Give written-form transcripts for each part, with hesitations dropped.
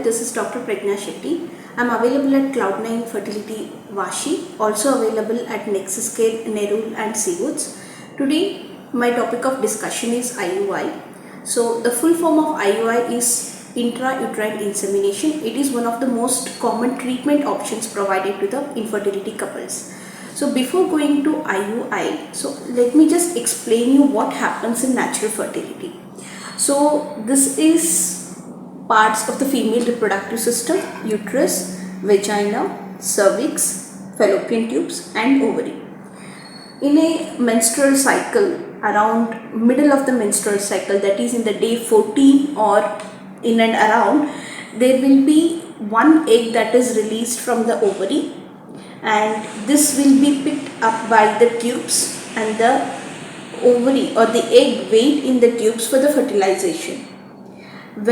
this is Dr. Prajna Shetty. I am available at Cloudnine Fertility Vashi, also available at Nexus Care, Nerul and Seawoods. Today, my topic of discussion is IUI. So, the full form of IUI is intrauterine insemination. It is one of the most common treatment options provided to the infertility couples. So, before going to IUI, let me just explain you what happens in natural fertility. So, this is parts of the female reproductive system: uterus, vagina, cervix, fallopian tubes and ovary. In a menstrual cycle, around middle of the menstrual cycle, that is in the day 14 or in and around, there will be one egg that is released from the ovary, and this will be picked up by the tubes, and the ovary or the egg wait in the tubes for the fertilization.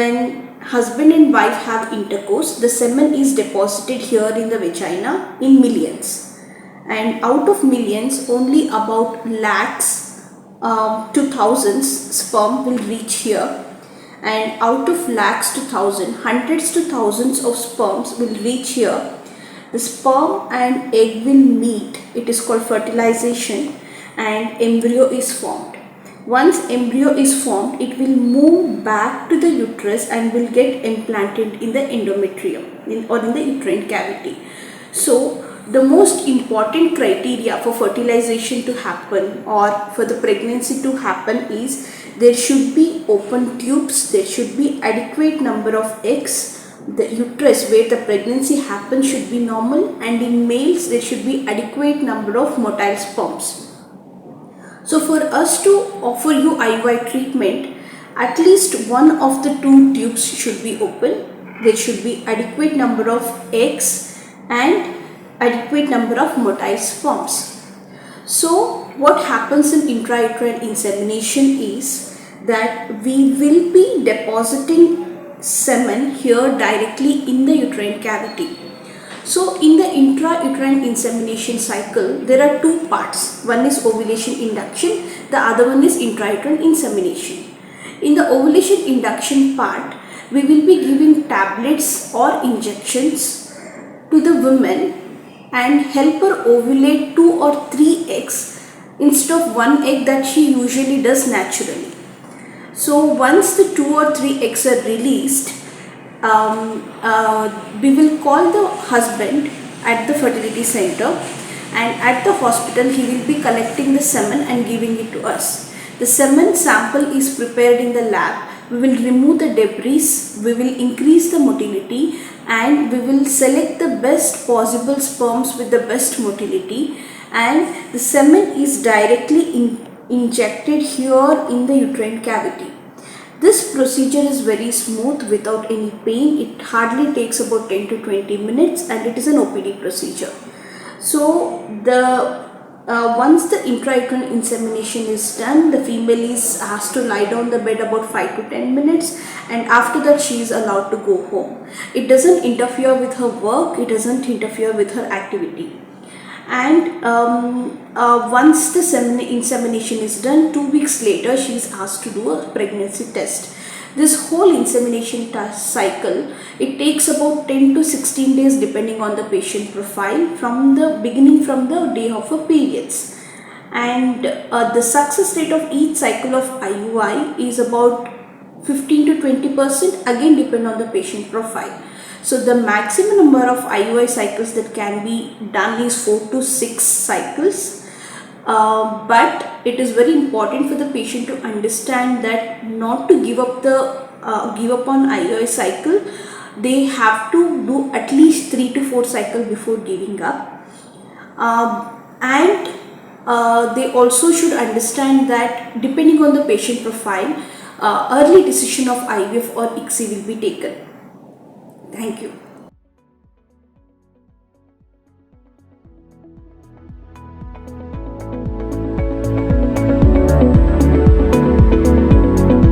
When husband and wife have intercourse, the semen is deposited here in the vagina in millions, and out of millions only about lakhs to thousands sperm will reach here, and out of lakhs to thousands, hundreds to thousands of sperms will reach here. The sperm and egg will meet, it is called fertilization, and embryo is formed. Once embryo is formed, it will move back to the uterus and will get implanted in the endometrium or in the uterine cavity. So, the most important criteria for fertilization to happen or for the pregnancy to happen is there should be open tubes, there should be adequate number of eggs, the uterus where the pregnancy happens should be normal, and in males there should be adequate number of motile sperms. So for us to offer you IUI treatment, at least one of the two tubes should be open. There should be adequate number of eggs and adequate number of motile sperms. So what happens in intrauterine insemination is that we will be depositing semen here directly in the uterine cavity. So in the intrauterine insemination cycle, there are two parts. One is ovulation induction, the other one is intrauterine insemination. In the ovulation induction part, we will be giving tablets or injections to the woman and help her ovulate 2 or 3 eggs instead of 1 egg that she usually does naturally. So once the 2 or 3 eggs are released, we will call the husband at the fertility center, and at the hospital he will be collecting the semen and giving it to us. The semen sample is prepared in the lab. We will remove the debris, we will increase the motility, and we will select the best possible sperms with the best motility, and the semen is directly injected here in the uterine cavity. This procedure is very smooth without any pain. It hardly takes about 10 to 20 minutes, and it is an OPD procedure. So once the intrauterine insemination is done, the female has to lie down the bed about 5 to 10 minutes, and after that she is allowed to go home. It doesn't interfere with her work, it doesn't interfere with her activity. And once the insemination is done, 2 weeks later she is asked to do a pregnancy test. This whole insemination cycle, it takes about 10 to 16 days depending on the patient profile from the day of her periods. And the success rate of each cycle of IUI is about 15 to 20%, again depend on the patient profile. So the maximum number of IUI cycles that can be done is 4 to 6 cycles. But it is very important for the patient to understand that not to give up on IUI cycle. They have to do at least 3 to 4 cycles before giving up. And they also should understand that depending on the patient profile, early decision of IVF or ICSI will be taken. Thank you.